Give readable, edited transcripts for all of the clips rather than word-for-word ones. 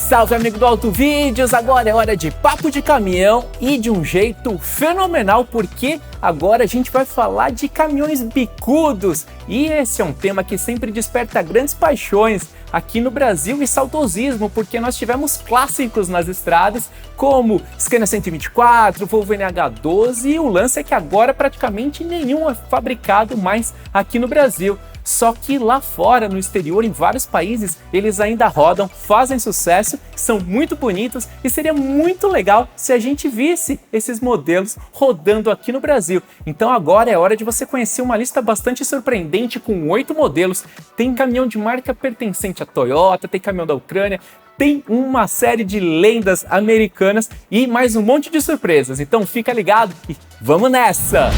Salve, amigo do Auto Vídeos! Agora é hora de papo de caminhão e de um jeito fenomenal, porque agora a gente vai falar de caminhões bicudos. E esse é um tema que sempre desperta grandes paixões aqui no Brasil e saudosismo, porque nós tivemos clássicos nas estradas como Scania 124, Volvo NH12 e o lance é que agora praticamente nenhum é fabricado mais aqui no Brasil. Só que lá fora, no exterior, em vários países, eles ainda rodam, fazem sucesso, são muito bonitos e seria muito legal se a gente visse esses modelos rodando aqui no Brasil. Então agora é hora de você conhecer uma lista bastante surpreendente com 8 modelos. Tem caminhão de marca pertencente à Toyota, tem caminhão da Ucrânia, tem uma série de lendas americanas e mais um monte de surpresas. Então fica ligado e vamos nessa!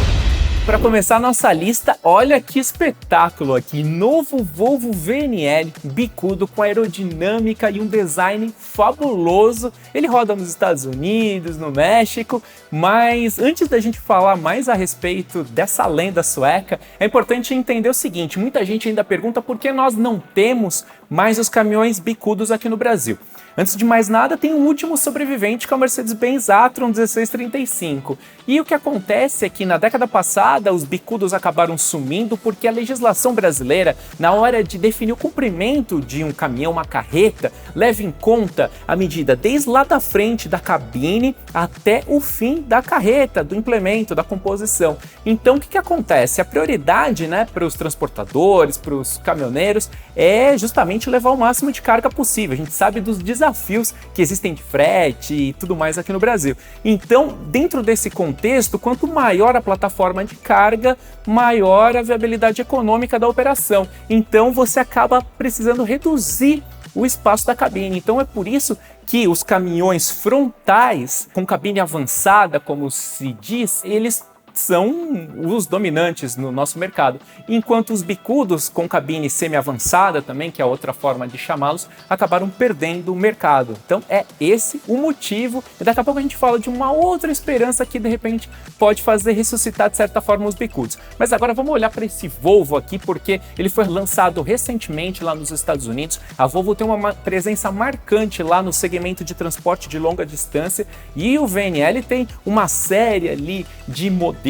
Para começar a nossa lista, olha que espetáculo aqui, novo Volvo VNL bicudo com aerodinâmica e um design fabuloso. Ele roda nos Estados Unidos, no México, mas antes da gente falar mais a respeito dessa lenda sueca, é importante entender o seguinte, muita gente ainda pergunta por que nós não temos mais os caminhões bicudos aqui no Brasil. Antes de mais nada, tem um último sobrevivente que é o Mercedes-Benz e-tron 1635. E o que acontece é que na década passada os bicudos acabaram sumindo porque a legislação brasileira, na hora de definir o comprimento de um caminhão, uma carreta, leva em conta a medida desde lá da frente da cabine até o fim da carreta, do implemento, da composição. Então o que acontece? A prioridade, para os transportadores, para os caminhoneiros, é justamente levar o máximo de carga possível. A gente sabe dos desafios que existem de frete e tudo mais aqui no Brasil. Então, dentro desse contexto, quanto maior a plataforma de carga, maior a viabilidade econômica da operação. Então, você acaba precisando reduzir o espaço da cabine. Então, é por isso que os caminhões frontais, com cabine avançada, como se diz, eles são os dominantes no nosso mercado, enquanto os bicudos com cabine semi-avançada também, que é outra forma de chamá-los, acabaram perdendo o mercado. Então é esse o motivo, e daqui a pouco a gente fala de uma outra esperança que de repente pode fazer ressuscitar de certa forma os bicudos. Mas agora vamos olhar para esse Volvo aqui, porque ele foi lançado recentemente lá nos Estados Unidos. A Volvo tem uma presença marcante lá no segmento de transporte de longa distância, e o VNL tem uma série ali de modelos.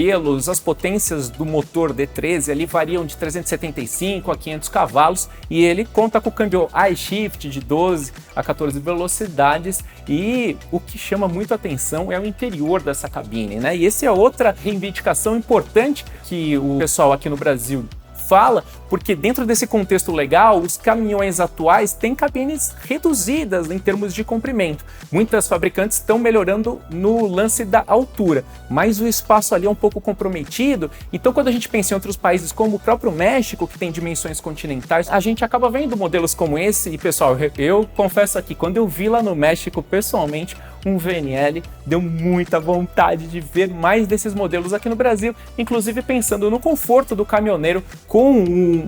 As potências do motor D13 ali variam de 375 a 500 cavalos e ele conta com o câmbio iShift de 12 a 14 velocidades, e o que chama muito a atenção é o interior dessa cabine, E essa é outra reivindicação importante que o pessoal aqui no Brasil fala, porque dentro desse contexto legal, os caminhões atuais têm cabines reduzidas em termos de comprimento. Muitas fabricantes estão melhorando no lance da altura, mas o espaço ali é um pouco comprometido. Então, quando a gente pensa em outros países como o próprio México, que tem dimensões continentais, a gente acaba vendo modelos como esse. E pessoal, eu confesso aqui, quando eu vi lá no México pessoalmente um VNL, deu muita vontade de ver mais desses modelos aqui no Brasil, inclusive pensando no conforto do caminhoneiro, com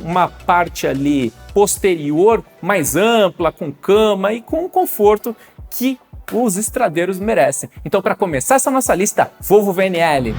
uma parte ali posterior mais ampla, com cama e com o conforto que os estradeiros merecem. Então, para começar essa nossa lista, Volvo VNL.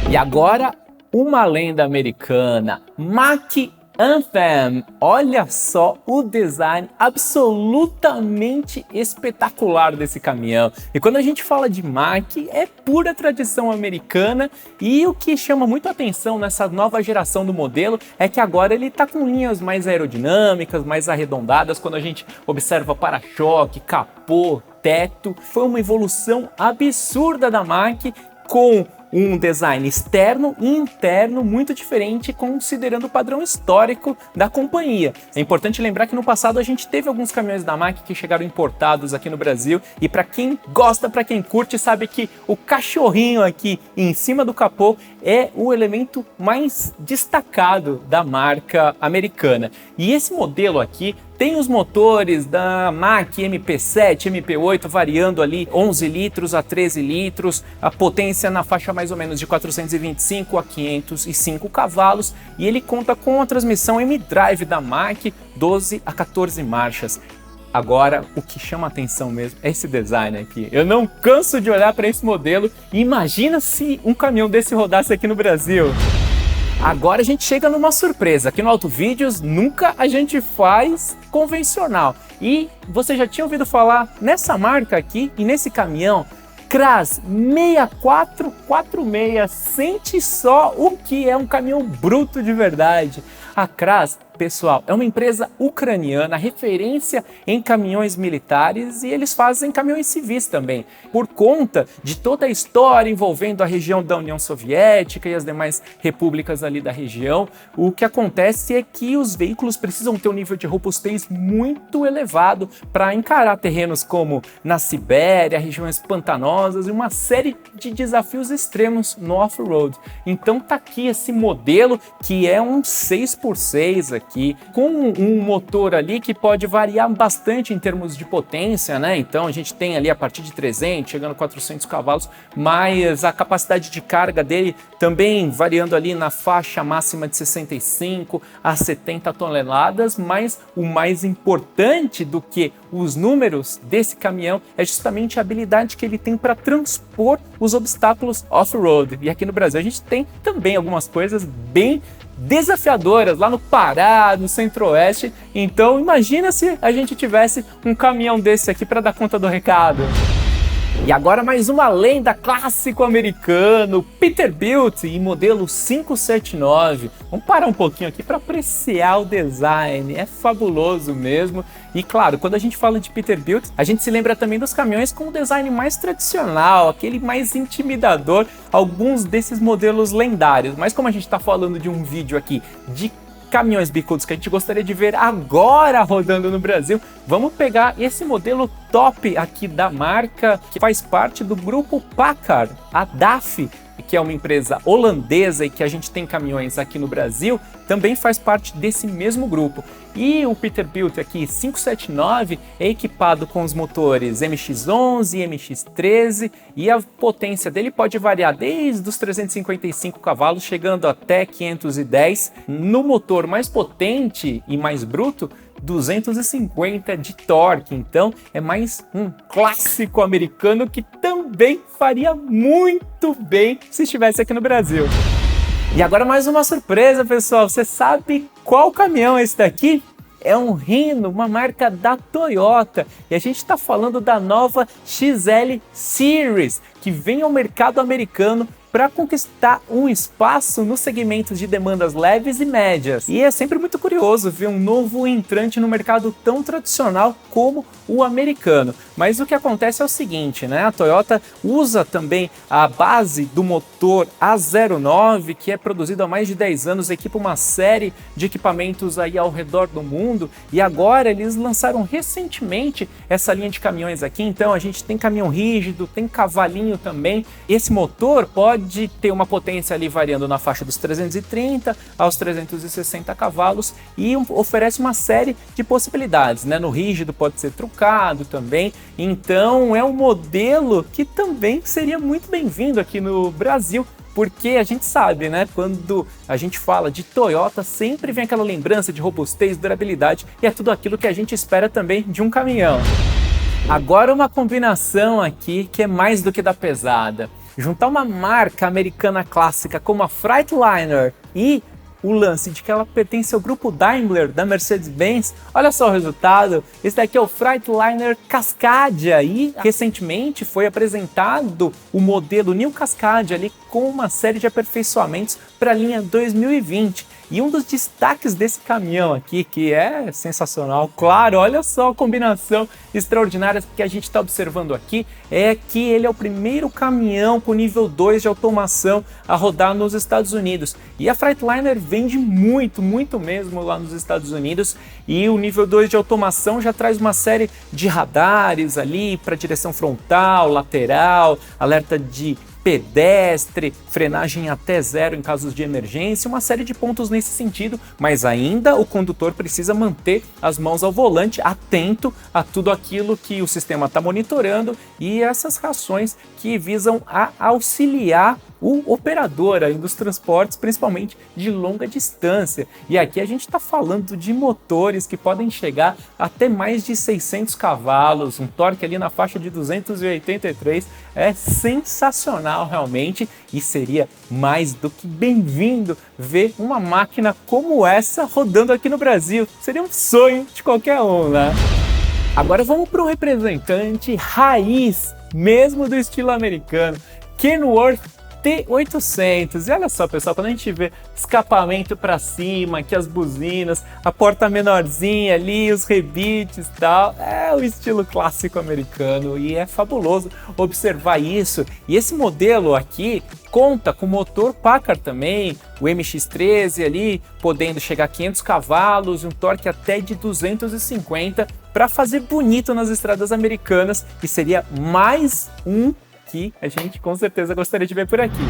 E agora, uma lenda americana, Mach Anthem. Olha só o design absolutamente espetacular desse caminhão. E quando a gente fala de Mach, é pura tradição americana, e o que chama muito a atenção nessa nova geração do modelo é que agora ele está com linhas mais aerodinâmicas, mais arredondadas. Quando a gente observa para-choque, capô, teto, foi uma evolução absurda da Mach, com um design externo e interno muito diferente, considerando o padrão histórico da companhia. É importante lembrar que no passado a gente teve alguns caminhões da Mach que chegaram importados aqui no Brasil, e para quem gosta, para quem curte, sabe que o cachorrinho aqui em cima do capô é o elemento mais destacado da marca americana. E esse modelo aqui tem os motores da Mach MP7, MP8 variando ali 11 litros a 13 litros, a potência na faixa mais ou menos de 425 a 505 cavalos, e ele conta com a transmissão M-Drive da Mach, 12 a 14 marchas. Agora, o que chama a atenção mesmo é esse design aqui. Eu não canso de olhar para esse modelo e imagina se um caminhão desse rodasse aqui no Brasil. Agora a gente chega numa surpresa. Aqui no Auto Vídeos nunca a gente faz convencional. E você já tinha ouvido falar nessa marca aqui e nesse caminhão? CRAZ 6446, sente só o que é um caminhão bruto de verdade. A CRAZ, pessoal, é uma empresa ucraniana, referência em caminhões militares, e eles fazem caminhões civis também. Por conta de toda a história envolvendo a região da União Soviética e as demais repúblicas ali da região, o que acontece é que os veículos precisam ter um nível de robustez muito elevado para encarar terrenos como na Sibéria, regiões pantanosas e uma série de desafios extremos no off-road. Então tá aqui esse modelo que é um 6x6 aqui, com um motor ali que pode variar bastante em termos de potência, né? Então a gente tem ali a partir de 300, chegando a 400 cavalos, mas a capacidade de carga dele também variando ali na faixa máxima de 65 a 70 toneladas, mas o mais importante do que os números desse caminhão é justamente a habilidade que ele tem para transpor os obstáculos off-road. E aqui no Brasil a gente tem também algumas coisas bem desafiadoras lá no Pará, no Centro-Oeste. Então imagina se a gente tivesse um caminhão desse aqui para dar conta do recado. E agora mais uma lenda clássico americano, Peterbilt em modelo 579. Vamos parar um pouquinho aqui para apreciar o design, é fabuloso mesmo. E claro, quando a gente fala de Peterbilt, a gente se lembra também dos caminhões com o design mais tradicional, aquele mais intimidador, alguns desses modelos lendários. Mas como a gente está falando de um vídeo aqui de caminhões bicudos que a gente gostaria de ver agora rodando no Brasil, vamos pegar esse modelo top aqui da marca, que faz parte do grupo Packard, a DAF, que é uma empresa holandesa e que a gente tem caminhões aqui no Brasil, também faz parte desse mesmo grupo. E o Peterbilt aqui 579 é equipado com os motores MX-11 e MX-13 e a potência dele pode variar desde os 355 cavalos chegando até 510. No motor mais potente e mais bruto, 250 de torque. Então é mais um clássico americano que também faria muito bem se estivesse aqui no Brasil. E agora mais uma surpresa, pessoal. Você sabe qual caminhão é esse daqui? É um Rhino, uma marca da Toyota. E a gente está falando da nova XL Series, que vem ao mercado americano para conquistar um espaço no segmento de demandas leves e médias. E é sempre muito curioso ver um novo entrante no mercado tão tradicional como o americano. Mas o que acontece é o seguinte, né? A Toyota usa também a base do motor A09, que é produzido há mais de 10 anos, equipa uma série de equipamentos aí ao redor do mundo, e agora eles lançaram recentemente essa linha de caminhões aqui. Então a gente tem caminhão rígido, tem cavalinho também. Esse motor pode ter uma potência ali variando na faixa dos 330 aos 360 cavalos e oferece uma série de possibilidades, né? No rígido pode ser trucado também, então é um modelo que também seria muito bem-vindo aqui no Brasil, porque a gente sabe, né, quando a gente fala de Toyota, sempre vem aquela lembrança de robustez, durabilidade, e é tudo aquilo que a gente espera também de um caminhão. Agora uma combinação aqui que é mais do que da pesada. Juntar uma marca americana clássica como a Freightliner e o lance de que ela pertence ao grupo Daimler da Mercedes-Benz, olha só o resultado. Esse daqui é o Freightliner Cascadia e recentemente foi apresentado o modelo New Cascadia ali com uma série de aperfeiçoamentos para a linha 2020. E um dos destaques desse caminhão aqui, que é sensacional, claro, olha só a combinação extraordinária que a gente está observando aqui, é que ele é o primeiro caminhão com nível 2 de automação a rodar nos Estados Unidos. E a Freightliner vende muito mesmo lá nos Estados Unidos, e o nível 2 de automação já traz uma série de radares ali para direção frontal, lateral, alerta de pedestre, frenagem até zero em casos de emergência, uma série de pontos nesse sentido, mas ainda o condutor precisa manter as mãos ao volante, atento a tudo aquilo que o sistema está monitorando e essas reações que visam a auxiliar o operador aí dos transportes, principalmente de longa distância. E aqui a gente está falando de motores que podem chegar até mais de 600 cavalos, um torque ali na faixa de 283, é sensacional realmente, e seria mais do que bem-vindo ver uma máquina como essa rodando aqui no Brasil. Seria um sonho de qualquer um, né? Agora vamos para o representante raiz, mesmo do estilo americano, Kenworth T800. E olha só, pessoal, quando a gente vê escapamento para cima, aqui as buzinas, a porta menorzinha ali, os rebites e tal, é o estilo clássico americano e é fabuloso observar isso. E esse modelo aqui conta com motor Packard também, o MX-13 ali, podendo chegar a 500 cavalos, um torque até de 250 para fazer bonito nas estradas americanas, e seria mais um que a gente com certeza gostaria de ver por aqui.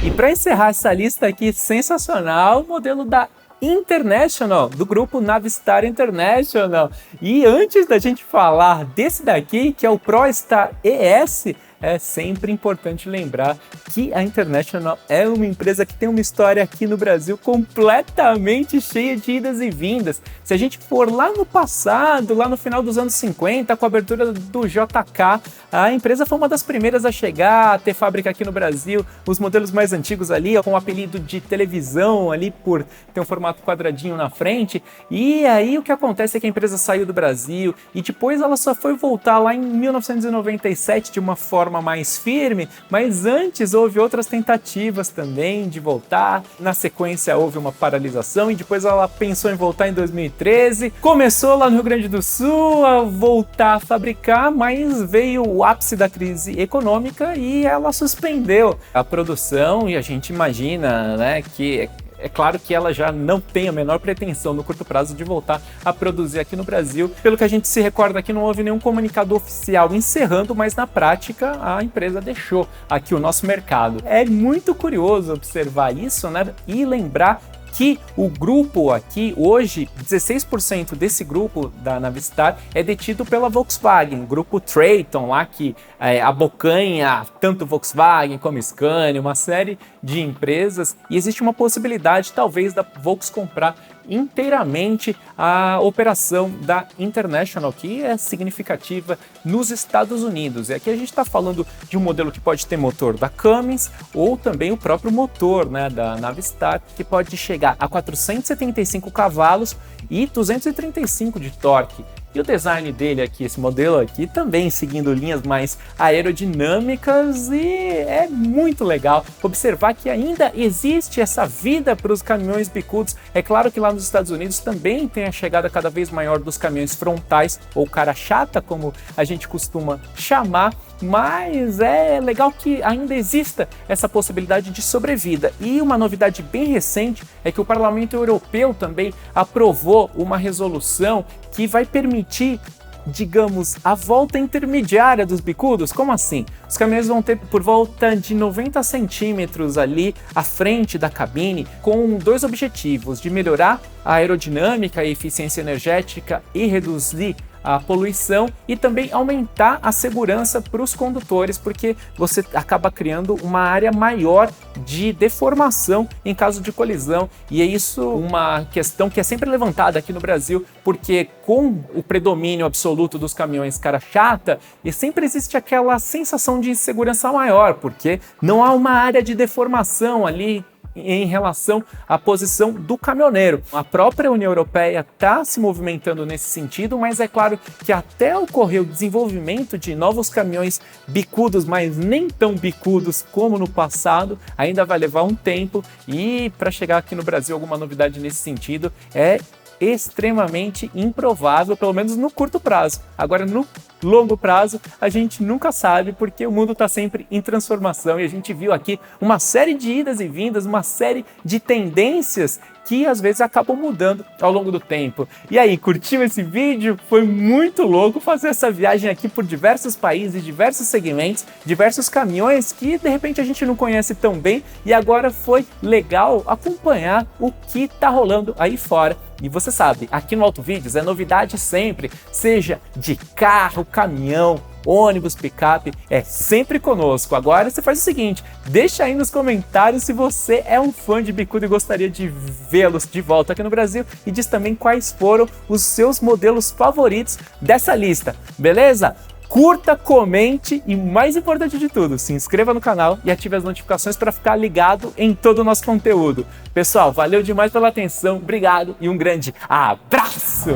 E para encerrar essa lista aqui sensacional, o modelo da International, do grupo Navistar International. E antes da gente falar desse daqui, que é o ProStar ES, é sempre importante lembrar que a International é uma empresa que tem uma história aqui no Brasil completamente cheia de idas e vindas. Se a gente for lá no passado, lá no final dos anos 50, com a abertura do JK, a empresa foi uma das primeiras a chegar, a ter fábrica aqui no Brasil. Os modelos mais antigos ali, com o apelido de televisão ali, por ter um formato quadradinho na frente. E aí o que acontece é que a empresa saiu do Brasil e depois ela só foi voltar lá em 1997 de uma forma mais firme, mas antes houve outras tentativas também de voltar. Na sequência houve uma paralisação e depois ela pensou em voltar em 2013. Começou lá no Rio Grande do Sul a voltar a fabricar, mas veio o ápice da crise econômica e ela suspendeu a produção, e a gente imagina, né, que é claro que ela já não tem a menor pretensão no curto prazo de voltar a produzir aqui no Brasil. Pelo que a gente se recorda aqui, não houve nenhum comunicado oficial encerrando, mas na prática a empresa deixou aqui o nosso mercado. É muito curioso observar isso, né? E lembrar que o grupo aqui, hoje, 16% desse grupo da Navistar é detido pela Volkswagen, o grupo Traton lá que abocanha tanto Volkswagen como Scania, uma série de empresas, e existe uma possibilidade talvez da Volkswagen comprar inteiramente a operação da International, que é significativa nos Estados Unidos. E aqui a gente está falando de um modelo que pode ter motor da Cummins ou também o próprio motor, né, da Navistar, que pode chegar a 475 cavalos e 235 de torque. E o design dele aqui, esse modelo aqui, também seguindo linhas mais aerodinâmicas, e é muito legal observar que ainda existe essa vida para os caminhões bicudos. É claro que lá nos Estados Unidos também tem a chegada cada vez maior dos caminhões frontais, ou cara chata, como a gente costuma chamar, mas é legal que ainda exista essa possibilidade de sobrevida. E uma novidade bem recente é que o Parlamento Europeu também aprovou uma resolução que vai permitir, digamos, a volta intermediária dos bicudos. Como assim? Os caminhões vão ter por volta de 90 centímetros ali à frente da cabine, com dois objetivos: de melhorar a aerodinâmica e eficiência energética e reduzir a poluição, e também aumentar a segurança para os condutores, porque você acaba criando uma área maior de deformação em caso de colisão. E é isso uma questão que é sempre levantada aqui no Brasil, porque com o predomínio absoluto dos caminhões cara chata, e sempre existe aquela sensação de insegurança maior, porque não há uma área de deformação ali em relação à posição do caminhoneiro. A própria União Europeia está se movimentando nesse sentido, mas é claro que até ocorrer o desenvolvimento de novos caminhões bicudos, mas nem tão bicudos como no passado, ainda vai levar um tempo, e para chegar aqui no Brasil alguma novidade nesse sentido é extremamente improvável, pelo menos no curto prazo. Agora, no longo prazo, a gente nunca sabe, porque o mundo está sempre em transformação, e a gente viu aqui uma série de idas e vindas, uma série de tendências que às vezes acabam mudando ao longo do tempo. E aí, curtiu esse vídeo? Foi muito louco fazer essa viagem aqui por diversos países, diversos segmentos, diversos caminhões que de repente a gente não conhece tão bem, e agora foi legal acompanhar o que está rolando aí fora. E você sabe, aqui no Auto Vídeos é novidade sempre, seja de carro, caminhão, ônibus, picape, é sempre conosco. Agora você faz o seguinte, deixa aí nos comentários se você é um fã de bicudo e gostaria de vê-los de volta aqui no Brasil e diz também quais foram os seus modelos favoritos dessa lista, beleza? Curta, comente e, mais importante de tudo, se inscreva no canal e ative as notificações para ficar ligado em todo o nosso conteúdo. Pessoal, valeu demais pela atenção, obrigado e um grande abraço!